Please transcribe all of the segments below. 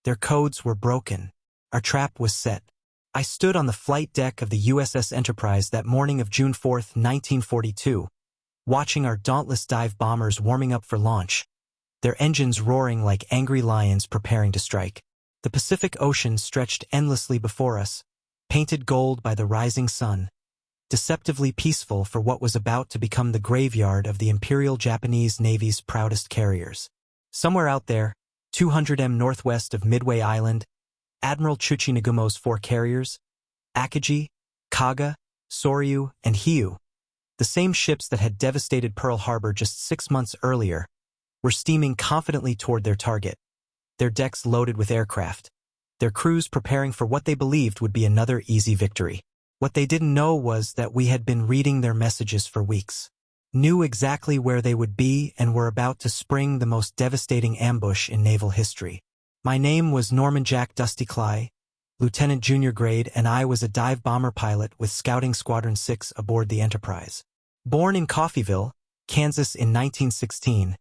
Their codes were broken. Our trap was set. I stood on the flight deck of the USS Enterprise that morning of June 4, 1942, watching our dauntless dive bombers warming up for launch, their engines roaring like angry lions preparing to strike. The Pacific Ocean stretched endlessly before us, painted gold by the rising sun, deceptively peaceful for what was about to become the graveyard of the Imperial Japanese Navy's proudest carriers. Somewhere out there, 200 m northwest of Midway Island, Admiral Nagumo's 4 carriers, Akagi, Kaga, Soryu, and Hiryu, the same ships that had devastated Pearl Harbor just 6 months earlier, were steaming confidently toward their target, their decks loaded with aircraft, their crews preparing for what they believed would be another easy victory. What they didn't know was that we had been reading their messages for weeks, knew exactly where they would be, and were about to spring the most devastating ambush in naval history. My name was Norman Jack Dusty Kleiss, Lieutenant Junior Grade, and I was a dive bomber pilot with Scouting Squadron 6 aboard the Enterprise. Born in Coffeyville, Kansas in 1916,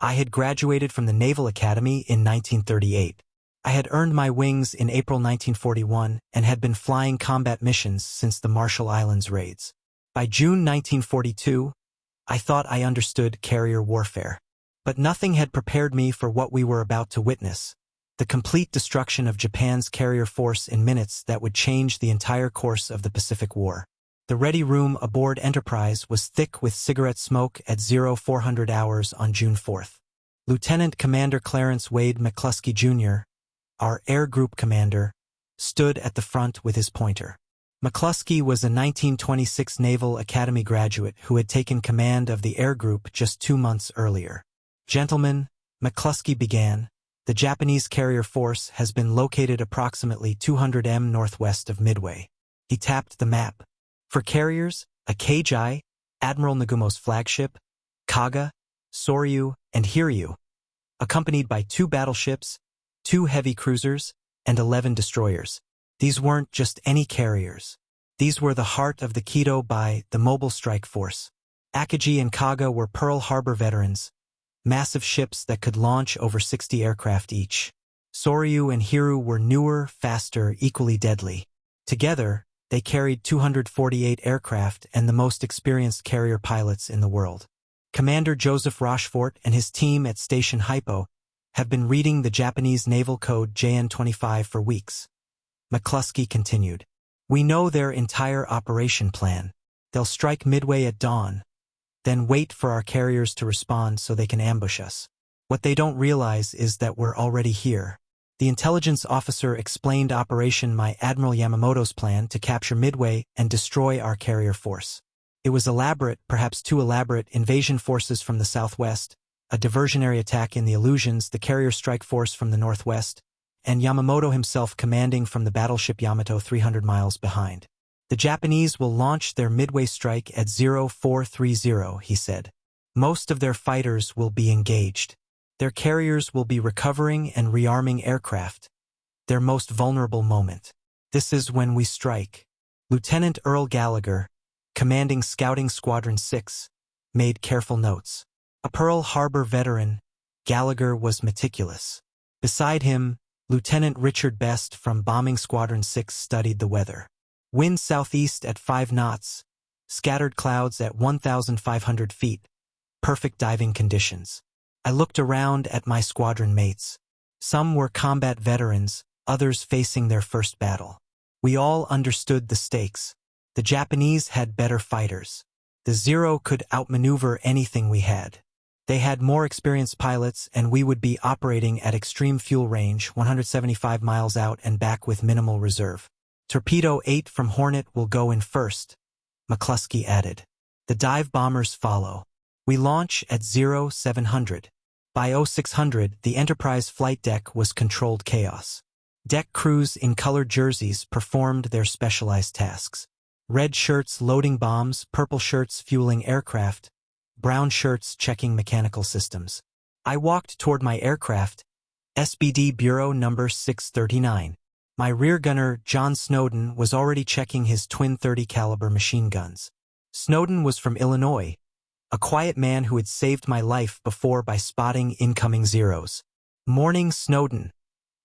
I had graduated from the Naval Academy in 1938. I had earned my wings in April 1941 and had been flying combat missions since the Marshall Islands raids. By June 1942, I thought I understood carrier warfare. But nothing had prepared me for what we were about to witness, the complete destruction of Japan's carrier force in minutes that would change the entire course of the Pacific War. The ready room aboard Enterprise was thick with cigarette smoke at 0400 hours on June 4th. Lieutenant Commander Clarence Wade McClusky, Jr., our Air Group commander, stood at the front with his pointer. McClusky was a 1926 Naval Academy graduate who had taken command of the Air Group just 2 months earlier. "Gentlemen," McClusky began, "the Japanese carrier force has been located approximately 200 m northwest of Midway." He tapped the map. For carriers, Akagi, Admiral Nagumo's flagship, Kaga, Soryu, and Hiryu, accompanied by 2 battleships, 2 heavy cruisers, and 11 destroyers. These weren't just any carriers. These were the heart of the Kido by the Mobile Strike Force. Akagi and Kaga were Pearl Harbor veterans, massive ships that could launch over 60 aircraft each. Soryu and Hiryu were newer, faster, equally deadly. Together, they carried 248 aircraft and the most experienced carrier pilots in the world. Commander Joseph Rochefort and his team at Station Hypo have been reading the Japanese naval code JN-25 for weeks. McClusky continued. "We know their entire operation plan. They'll strike Midway at dawn, then wait for our carriers to respond so they can ambush us. What they don't realize is that we're already here." The intelligence officer explained Operation My Admiral Yamamoto's plan to capture Midway and destroy our carrier force. It was elaborate, perhaps too elaborate, invasion forces from the southwest, a diversionary attack in the Illusions, the carrier strike force from the northwest, and Yamamoto himself commanding from the battleship Yamato 300 miles behind. "The Japanese will launch their Midway strike at 0430, he said. "Most of their fighters will be engaged. Their carriers will be recovering and rearming aircraft, their most vulnerable moment. This is when we strike." Lieutenant Earl Gallagher, commanding Scouting Squadron 6, made careful notes. A Pearl Harbor veteran, Gallagher was meticulous. Beside him, Lieutenant Richard Best from Bombing Squadron 6 studied the weather. Wind southeast at 5 knots, scattered clouds at 1,500 feet, perfect diving conditions. I looked around at my squadron mates. Some were combat veterans, others facing their first battle. We all understood the stakes. The Japanese had better fighters. The Zero could outmaneuver anything we had. They had more experienced pilots, and we would be operating at extreme fuel range, 175 miles out and back with minimal reserve. Torpedo 8 from Hornet will go in first, McClusky added. The dive bombers follow. We launch at 0700. By 0600, the Enterprise flight deck was controlled chaos. Deck crews in colored jerseys performed their specialized tasks. Red shirts loading bombs, purple shirts fueling aircraft, brown shirts checking mechanical systems. I walked toward my aircraft, SBD Bureau number 639. My rear gunner, John Snowden, was already checking his twin .30 caliber machine guns. Snowden was from Illinois, a quiet man who had saved my life before by spotting incoming Zeros. "Morning, Snowden,"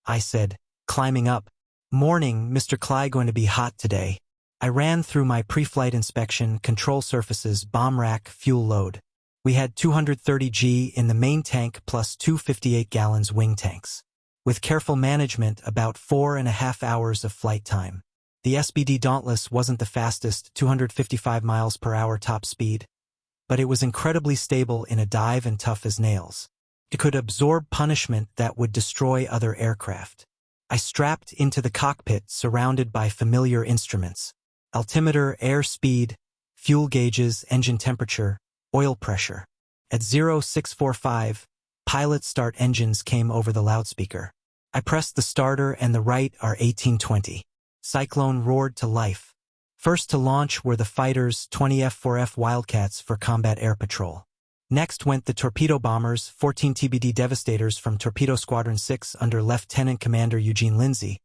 I said, climbing up. Morning, Mr. Kleiss, going to be hot today. I ran through my pre-flight inspection, control surfaces, bomb rack, fuel load. We had 230 G in the main tank plus two 58-gallons wing tanks. With careful management, about 4.5 hours of flight time. The SBD Dauntless wasn't the fastest, 255 miles per hour top speed, but it was incredibly stable in a dive and tough as nails. It could absorb punishment that would destroy other aircraft. I strapped into the cockpit, surrounded by familiar instruments. Altimeter, air speed, fuel gauges, engine temperature, oil pressure. At 0645, pilot start engines came over the loudspeaker. I pressed the starter and the right R1820. Cyclone roared to life. First to launch were the fighters 20 F-4F Wildcats for combat air patrol. Next went the torpedo bombers, 14 TBD Devastators from Torpedo Squadron 6 under Lieutenant Commander Eugene Lindsay.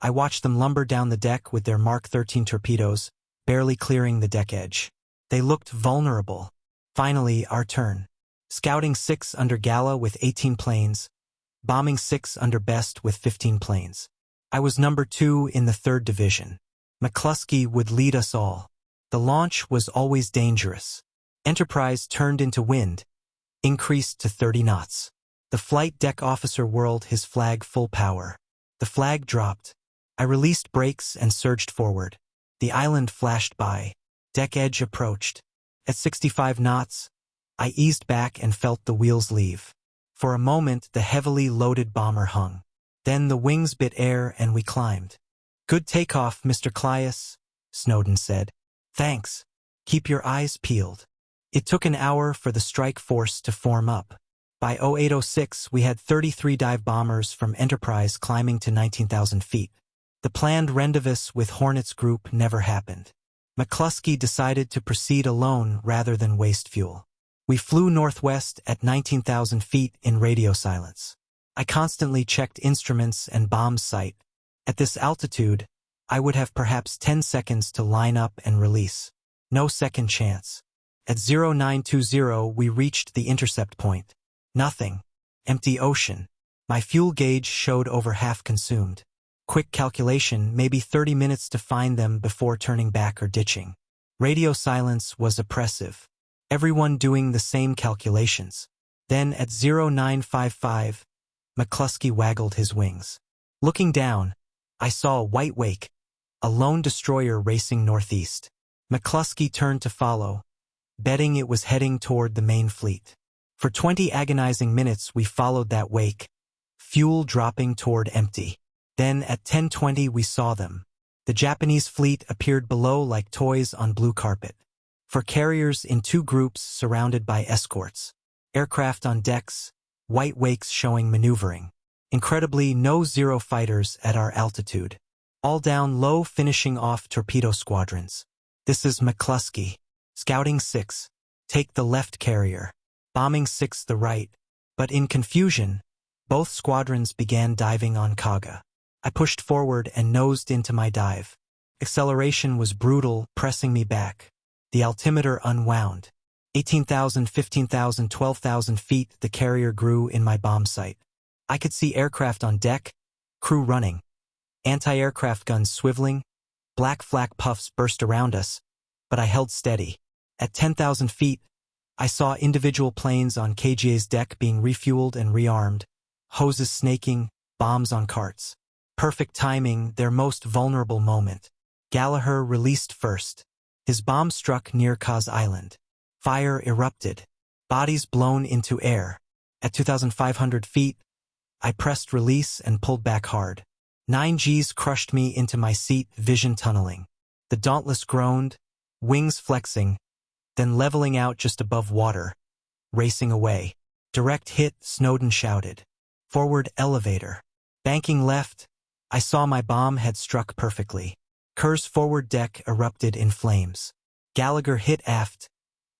I watched them lumber down the deck with their Mark 13 torpedoes, barely clearing the deck edge. They looked vulnerable. Finally, our turn. Scouting 6 under Gala with 18 planes, bombing 6 under Best with 15 planes. I was number 2 in the 3rd Division. McClusky would lead us all. The launch was always dangerous. Enterprise turned into wind, increased to 30 knots. The flight deck officer whirled his flag full power. The flag dropped. I released brakes and surged forward. The island flashed by. Deck edge approached. At 65 knots, I eased back and felt the wheels leave. For a moment, the heavily loaded bomber hung. Then the wings bit air and we climbed. "Good takeoff, Mr. Kleiss," Snowden said. "Thanks. Keep your eyes peeled." It took an hour for the strike force to form up. By 0806, we had 33 dive bombers from Enterprise climbing to 19,000 feet. The planned rendezvous with Hornet's group never happened. McClusky decided to proceed alone rather than waste fuel. We flew northwest at 19,000 feet in radio silence. I constantly checked instruments and bomb sight. At this altitude, I would have perhaps 10 seconds to line up and release. No second chance. At 0920, we reached the intercept point. Nothing. Empty ocean. My fuel gauge showed over half consumed. Quick calculation, maybe 30 minutes to find them before turning back or ditching. Radio silence was oppressive. Everyone doing the same calculations. Then at 0955, McClusky waggled his wings. Looking down, I saw a white wake, a lone destroyer racing northeast. McClusky turned to follow, betting it was heading toward the main fleet. For 20 agonizing minutes we followed that wake, fuel dropping toward empty. Then at 10:20 we saw them. The Japanese fleet appeared below like toys on blue carpet. For carriers in 2 groups surrounded by escorts. Aircraft on decks, white wakes showing maneuvering. Incredibly, no Zero fighters at our altitude. All down low, finishing off torpedo squadrons. "This is McClusky. Scouting 6. Take the left carrier. Bombing 6 the right." But in confusion, both squadrons began diving on Kaga. I pushed forward and nosed into my dive. Acceleration was brutal, pressing me back. The altimeter unwound. 18,000, 15,000, 12,000 feet the carrier grew in my bomb sight. I could see aircraft on deck, crew running, anti-aircraft guns swiveling, black flak puffs burst around us, but I held steady. At 10,000 feet, I saw individual planes on KGA's deck being refueled and rearmed, hoses snaking, bombs on carts. Perfect timing, their most vulnerable moment. Gallagher released first. His bomb struck near Kaz Island. Fire erupted. Bodies blown into air. At 2,500 feet, I pressed release and pulled back hard. 9 Gs crushed me into my seat, vision tunneling. The Dauntless groaned, wings flexing, then leveling out just above water, racing away. "Direct hit," Snowden shouted. "Forward elevator." Banking left, I saw my bomb had struck perfectly. Kerr's forward deck erupted in flames. Gallagher hit aft,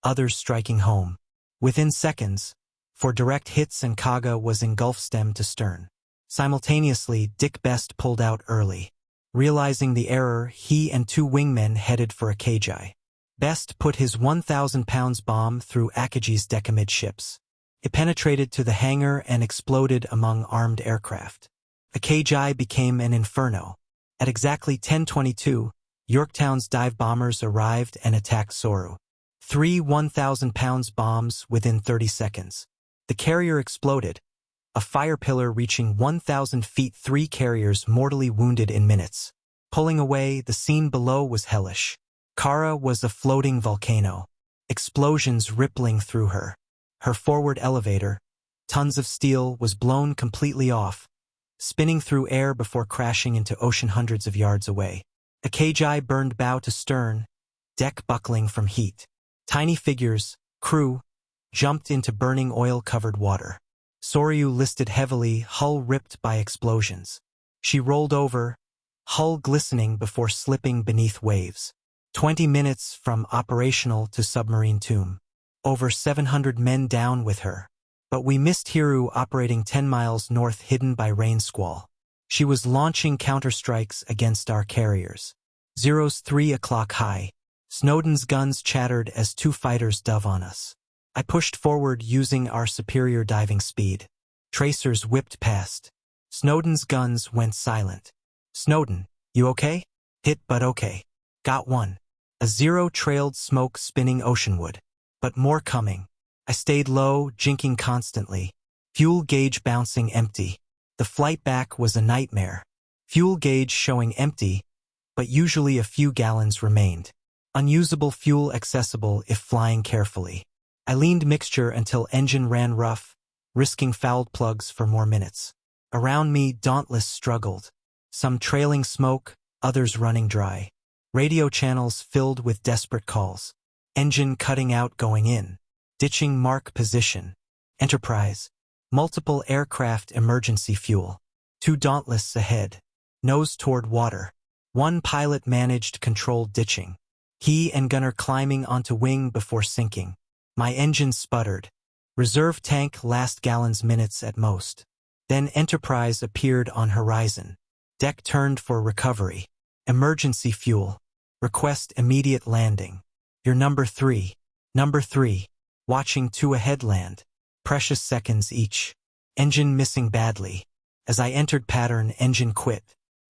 others striking home. Within seconds, for direct hits and Kaga was engulfed stem to stern. Simultaneously, Dick Best pulled out early. Realizing the error, he and 2 wingmen headed for Akagi. Best put his 1,000 pounds bomb through Akagi's deck amidships. It penetrated to the hangar and exploded among armed aircraft. Akagi became an inferno. At exactly 10:22, Yorktown's dive bombers arrived and attacked Soryu. 3 1,000-pound bombs within 30 seconds. The carrier exploded, a fire pillar reaching 1,000 feet, 3 carriers mortally wounded in minutes. Pulling away, the scene below was hellish. Kara was a floating volcano, explosions rippling through her. Her forward elevator, tons of steel, was blown completely off, spinning through air before crashing into ocean hundreds of yards away. Akagi burned bow to stern, deck buckling from heat. Tiny figures, crew, jumped into burning oil-covered water. Soryu listed heavily, hull ripped by explosions. She rolled over, hull glistening before slipping beneath waves. 20 minutes from operational to submarine tomb. Over 700 men down with her. But we missed Hiryu operating 10 miles north, hidden by rain squall. She was launching counterstrikes against our carriers. Zeros 3 o'clock high. Snowden's guns chattered as 2 fighters dove on us. I pushed forward using our superior diving speed. Tracers whipped past. Snowden's guns went silent. Snowden, you okay? Hit but okay. Got one. A Zero trailed smoke spinning oceanward. But more coming. I stayed low, jinking constantly. Fuel gauge bouncing empty. The flight back was a nightmare. Fuel gauge showing empty, but usually a few gallons remained. Unusable fuel accessible if flying carefully. I leaned mixture until engine ran rough, risking fouled plugs for more minutes. Around me, Dauntless struggled. Some trailing smoke, others running dry. Radio channels filled with desperate calls. Engine cutting out going in. Ditching mark position. Enterprise. Multiple aircraft emergency fuel. 2 Dauntless ahead. Nose toward water. 1 pilot managed controlled ditching. He and gunner climbing onto wing before sinking. My engine sputtered. Reserve tank last gallons minutes at most. Then Enterprise appeared on horizon. Deck turned for recovery. Emergency fuel. Request immediate landing. You're number 3. Number 3. Watching 2 ahead land. Precious seconds each. Engine missing badly. As I entered pattern, engine quit.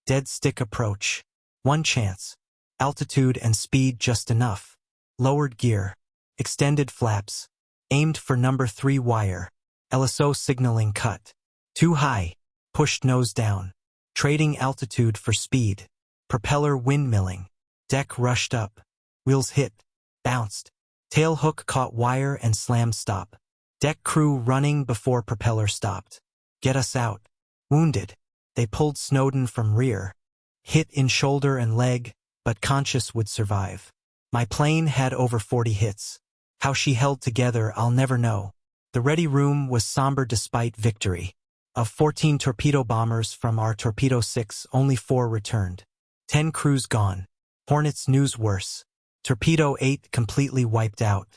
Dead stick approach. 1 chance. Altitude and speed just enough. Lowered gear. Extended flaps. Aimed for number 3 wire. LSO signaling cut. Too high. Pushed nose down. Trading altitude for speed. Propeller windmilling. Deck rushed up. Wheels hit. Bounced. Tail hook caught wire and slammed stop. Deck crew running before propeller stopped. Get us out. Wounded. They pulled Snowden from rear. Hit in shoulder and leg, but conscious would survive. My plane had over 40 hits. How she held together, I'll never know. The ready room was somber despite victory. Of 14 torpedo bombers from our Torpedo 6, only 4 returned. 10 crews gone. Hornet's news worse. Torpedo 8 completely wiped out.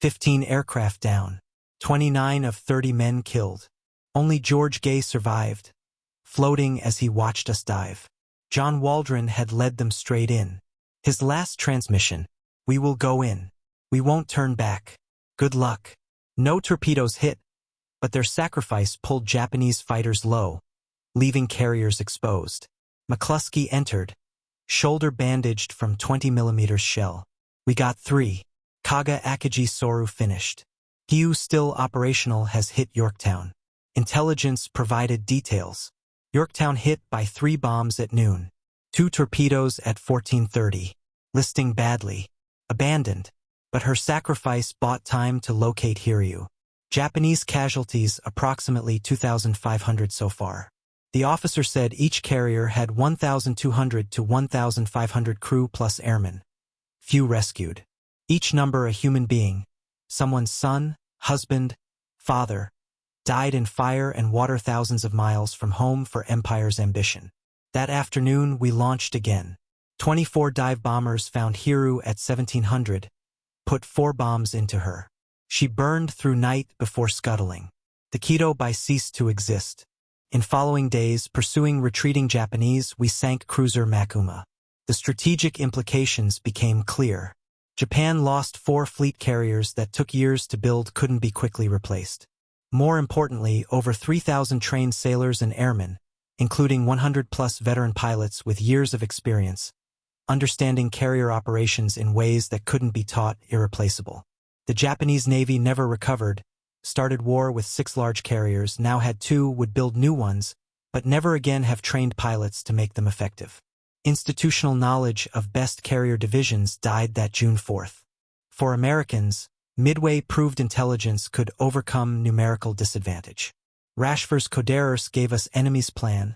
15 aircraft down. 29 of 30 men killed. Only George Gay survived, floating as he watched us dive. John Waldron had led them straight in. His last transmission, "We will go in. We won't turn back. Good luck." No torpedoes hit, but their sacrifice pulled Japanese fighters low, leaving carriers exposed. McClusky entered, shoulder bandaged from 20mm shell. We got 3. Kaga Akagi Soryu finished. Hiryu, still operational, has hit Yorktown. Intelligence provided details. Yorktown hit by 3 bombs at noon. 2 torpedoes at 14:30. Listing badly. Abandoned. But her sacrifice bought time to locate Hiryu. Japanese casualties approximately 2,500 so far. The officer said each carrier had 1,200 to 1,500 crew plus airmen. Few rescued. Each number a human being. Someone's son, husband, father, died in fire and water thousands of miles from home for Empire's ambition. That afternoon we launched again. 24 dive bombers found Hiryu at 1700, put 4 bombs into her. She burned through night before scuttling. The Kido ceased to exist. In following days, pursuing retreating Japanese, we sank cruiser Makuma. The strategic implications became clear. Japan lost 4 fleet carriers that took years to build, couldn't be quickly replaced. More importantly, over 3,000 trained sailors and airmen, including 100-plus veteran pilots with years of experience, understanding carrier operations in ways that couldn't be taught irreplaceable. The Japanese Navy never recovered, started war with 6 large carriers, now had 2, would build new ones, but never again have trained pilots to make them effective. Institutional knowledge of best carrier divisions died that June 4th. For Americans, Midway proved intelligence could overcome numerical disadvantage. Rashford's codebreakers gave us enemy's plan,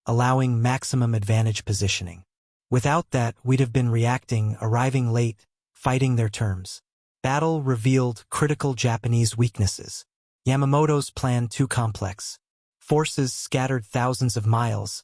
allowing maximum advantage positioning. Without that, we'd have been reacting, arriving late, fighting their terms. Battle revealed critical Japanese weaknesses. Yamamoto's plan too complex. Forces scattered thousands of miles,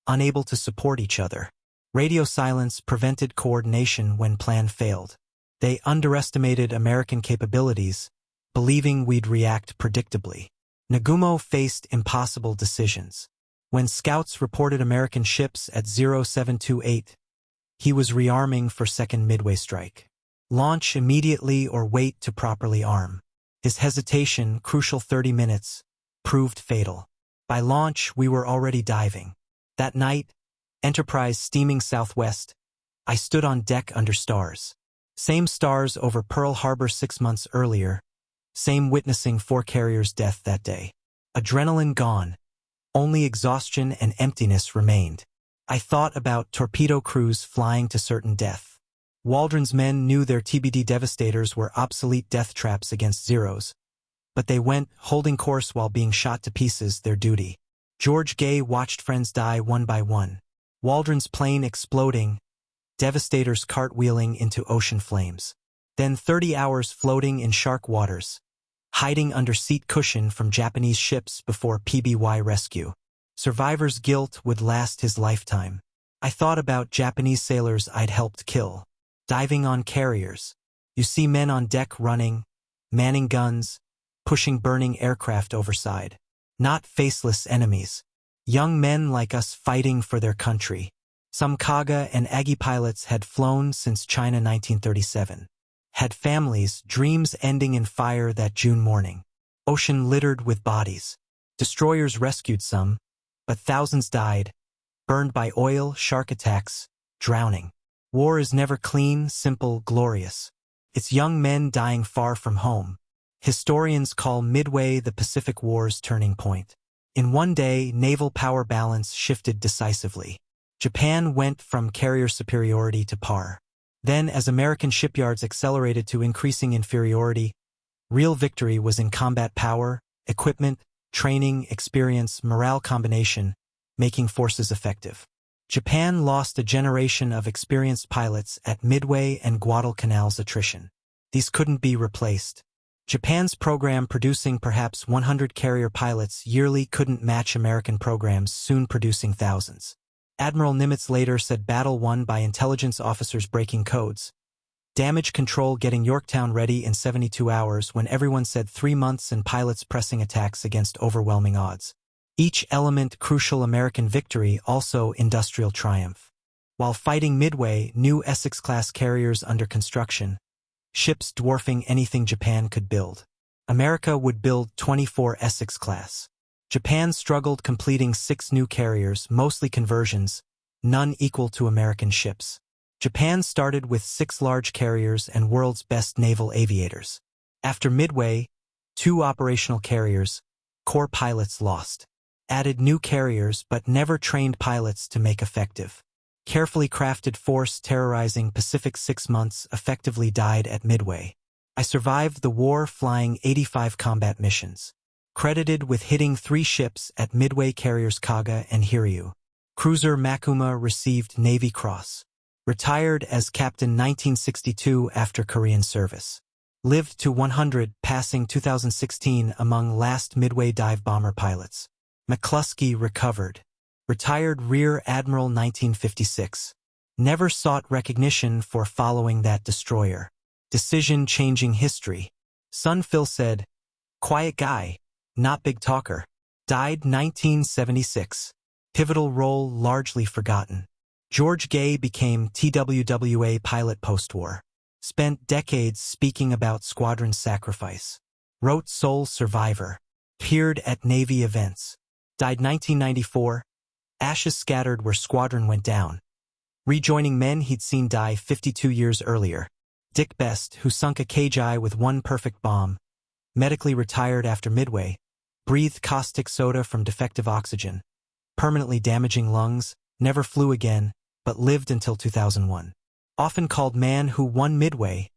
unable to support each other. Radio silence prevented coordination when plan failed. They underestimated American capabilities, believing we'd react predictably. Nagumo faced impossible decisions. When scouts reported American ships at 0728, he was rearming for second Midway strike. Launch immediately or wait to properly arm. His hesitation, crucial 30 minutes, proved fatal. By launch, we were already diving. That night, Enterprise steaming southwest, I stood on deck under stars. Same stars over Pearl Harbor 6 months earlier, same witnessing 4 carriers' death that day. Adrenaline gone, only exhaustion and emptiness remained. I thought about torpedo crews flying to certain death. Waldron's men knew their TBD devastators were obsolete death traps against Zeros, but they went, holding course while being shot to pieces, their duty. George Gay watched friends die one by one. Waldron's plane exploding, devastators cartwheeling into ocean flames. Then 30 hours floating in shark waters, hiding under seat cushion from Japanese ships before PBY rescue. Survivor's guilt would last his lifetime. I thought about Japanese sailors I'd helped kill. Diving on carriers. You see men on deck running, manning guns, pushing burning aircraft overside. Not faceless enemies. Young men like us fighting for their country. Some Kaga and Akagi pilots had flown since China 1937. Had families, dreams ending in fire that June morning. Ocean littered with bodies. Destroyers rescued some, but thousands died, burned by oil, shark attacks, drowning. War is never clean, simple, glorious. It's young men dying far from home. Historians call Midway the Pacific War's turning point. In one day, naval power balance shifted decisively. Japan went from carrier superiority to par. Then, as American shipyards accelerated to increasing inferiority, real victory was in combat power, equipment, training, experience, morale combination, making forces effective. Japan lost a generation of experienced pilots at Midway and Guadalcanal's attrition. These couldn't be replaced. Japan's program producing perhaps 100 carrier pilots yearly couldn't match American programs soon producing thousands. Admiral Nimitz later said battle won by intelligence officers breaking codes. Damage control getting Yorktown ready in 72 hours when everyone said 3 months and pilots pressing attacks against overwhelming odds. Each element crucial American victory, also industrial triumph. While fighting Midway, new Essex-class carriers under construction, ships dwarfing anything Japan could build. America would build 24 Essex-class. Japan struggled completing 6 new carriers, mostly conversions, none equal to American ships. Japan started with 6 large carriers and world's best naval aviators. After Midway, 2 operational carriers, core pilots lost. Added new carriers but never trained pilots to make effective. Carefully crafted force terrorizing Pacific 6 months effectively died at Midway. I survived the war flying 85 combat missions. Credited with hitting 3 ships at Midway carriers Kaga and Hiryu. Cruiser Makuma received Navy Cross. Retired as Captain 1962 after Korean service. Lived to 100, passing 2016 among last Midway dive bomber pilots. McClusky recovered. Retired Rear Admiral 1956. Never sought recognition for following that destroyer. Decision-changing history. Son Phil said, "Quiet guy, not big talker." Died 1976. Pivotal role largely forgotten. George Gay became TWWA pilot post-war. Spent decades speaking about squadron sacrifice. Wrote Sole Survivor. Appeared at Navy events. Died 1994. Ashes scattered where squadron went down, rejoining men he'd seen die 52 years earlier. Dick Best, who sunk Akagi with one perfect bomb, medically retired after Midway, breathed caustic soda from defective oxygen, permanently damaging lungs, never flew again, but lived until 2001. Often called man who won Midway,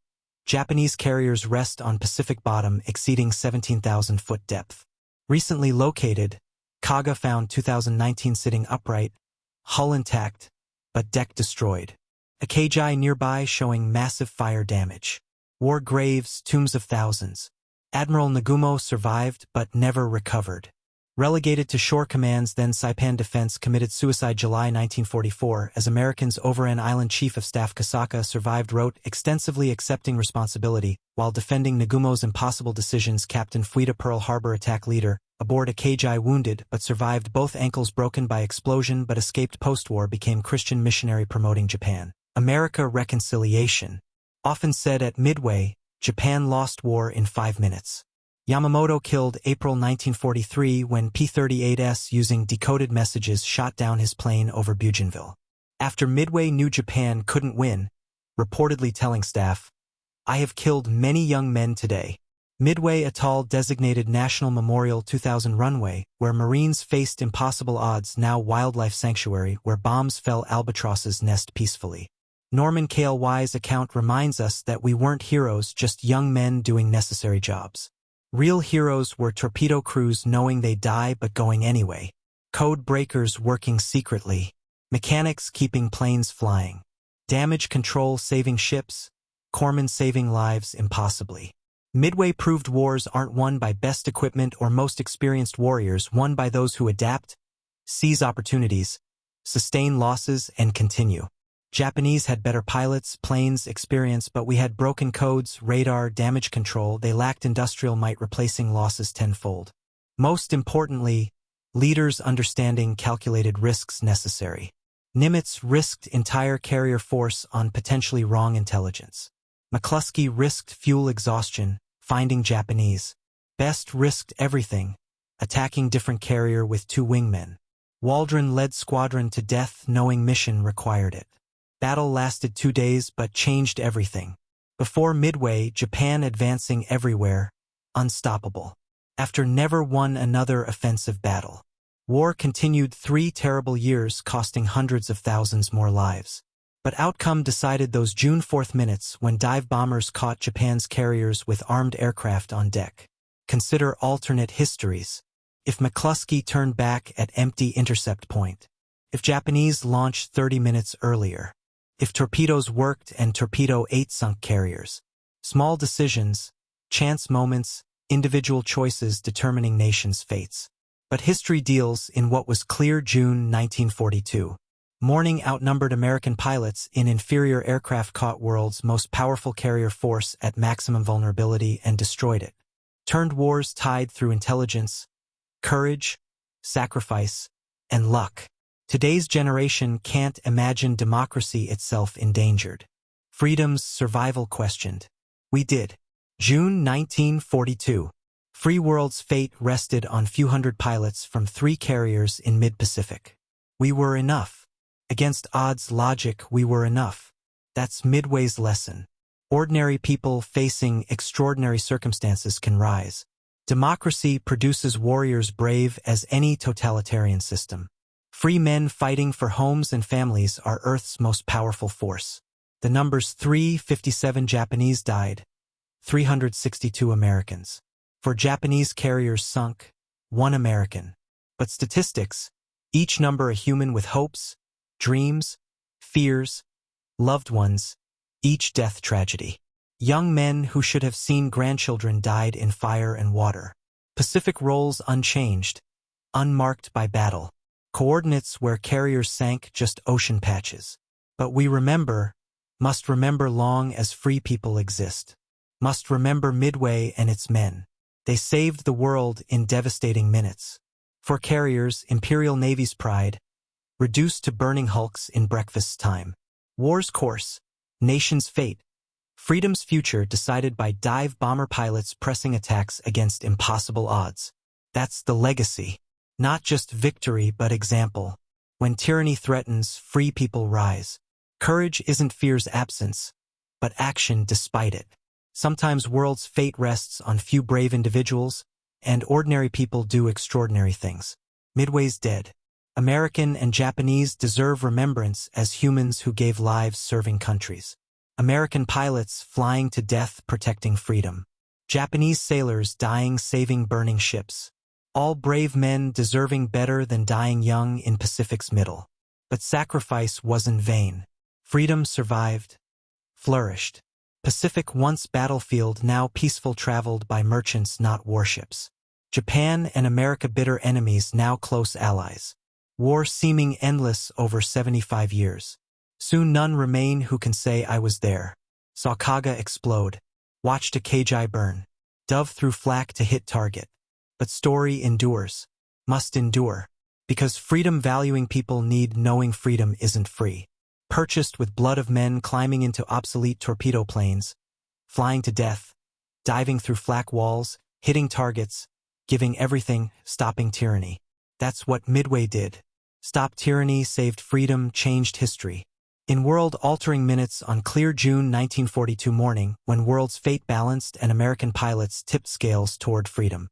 Japanese carriers rest on Pacific bottom exceeding 17,000-foot depth. Recently located, Kaga found 2019 sitting upright, hull intact, but deck destroyed. Akagi nearby showing massive fire damage. War graves, tombs of thousands. Admiral Nagumo survived but never recovered. Relegated to shore command's then Saipan defense committed suicide July 1944 as Americans Overend Island Chief of Staff Kasaka survived wrote extensively accepting responsibility while defending Nagumo's impossible decisions. Captain Fuida Pearl Harbor attack leader, aboard Akagi wounded but survived both ankles broken by explosion but escaped post-war became Christian missionary promoting Japan. America reconciliation. Often said at Midway, Japan lost war in 5 minutes. Yamamoto killed April 1943 when P-38S using decoded messages shot down his plane over Bougainville. After Midway knew Japan couldn't win, reportedly telling staff, "I have killed many young men today." Midway Atoll designated National Memorial 2000 runway, where Marines faced impossible odds now wildlife sanctuary where bombs fell albatrosses nest peacefully. Norman Cale Wise' account reminds us that we weren't heroes, just young men doing necessary jobs. Real heroes were torpedo crews knowing they'd die but going anyway. Code breakers working secretly. Mechanics keeping planes flying. Damage control saving ships. Corpsmen saving lives impossibly. Midway proved wars aren't won by best equipment or most experienced warriors, won by those who adapt, seize opportunities, sustain losses, and continue. Japanese had better pilots, planes, experience, but we had broken codes, radar, damage control. They lacked industrial might, replacing losses tenfold. Most importantly, leaders understanding calculated risks necessary. Nimitz risked entire carrier force on potentially wrong intelligence. McClusky risked fuel exhaustion, finding Japanese. Best risked everything, attacking different carrier with 2 wingmen. Waldron led squadron to death knowing mission required it. Battle lasted 2 days but changed everything. Before Midway, Japan advancing everywhere, unstoppable. After never won another offensive battle. War continued 3 terrible years costing hundreds of thousands more lives. But outcome decided those June 4th minutes when dive bombers caught Japan's carriers with armed aircraft on deck. Consider alternate histories. If McClusky turned back at empty intercept point. If Japanese launched 30 minutes earlier. If torpedoes worked and Torpedo 8 sunk carriers. Small decisions, chance moments, individual choices determining nations' fates. But history deals in what was clear June 1942. Morning outnumbered American pilots in inferior aircraft caught world's most powerful carrier force at maximum vulnerability and destroyed it. Turned war's tide through intelligence, courage, sacrifice, and luck. Today's generation can't imagine democracy itself endangered. Freedom's survival questioned. We did. June 1942. Free world's fate rested on few hundred pilots from 3 carriers in mid-Pacific. We were enough. Against odds logic, we were enough. That's Midway's lesson. Ordinary people facing extraordinary circumstances can rise. Democracy produces warriors brave as any totalitarian system. Free men fighting for homes and families are Earth's most powerful force. The numbers 357 Japanese died, 362 Americans. 4 Japanese carriers sunk, 1 American. But statistics, each number a human with hopes, dreams, fears, loved ones, each death tragedy. Young men who should have seen grandchildren died in fire and water. Pacific roles unchanged, unmarked by battle. Coordinates where carriers sank just ocean patches. But we remember, must remember long as free people exist. Must remember Midway and its men. They saved the world in devastating minutes. For carriers, Imperial Navy's pride, reduced to burning hulks in breakfast time. War's course, nation's fate, freedom's future decided by dive bomber pilots pressing attacks against impossible odds. That's the legacy. Not just victory but example. When tyranny threatens, free people rise. Courage isn't fear's absence, but action despite it. Sometimes world's fate rests on few brave individuals, and ordinary people do extraordinary things. Midway's dead. American and Japanese deserve remembrance as humans who gave lives serving countries. American pilots flying to death protecting freedom. Japanese sailors dying saving burning ships. All brave men deserving better than dying young in Pacific's middle. But sacrifice wasn't vain. Freedom survived, flourished. Pacific once battlefield, now peaceful, traveled by merchants, not warships. Japan and America bitter enemies, now close allies. War seeming endless over 75 years. Soon none remain who can say I was there. Saw Kaga explode. Watched Akagi burn. Dove through flak to hit target. But story endures. Must endure. Because freedom valuing people need knowing freedom isn't free. Purchased with blood of men climbing into obsolete torpedo planes. Flying to death. Diving through flak walls. Hitting targets. Giving everything, stopping tyranny. That's what Midway did. Stopped tyranny, saved freedom, changed history. In world-altering minutes on clear June 1942 morning, when world's fate balanced and American pilots tipped scales toward freedom.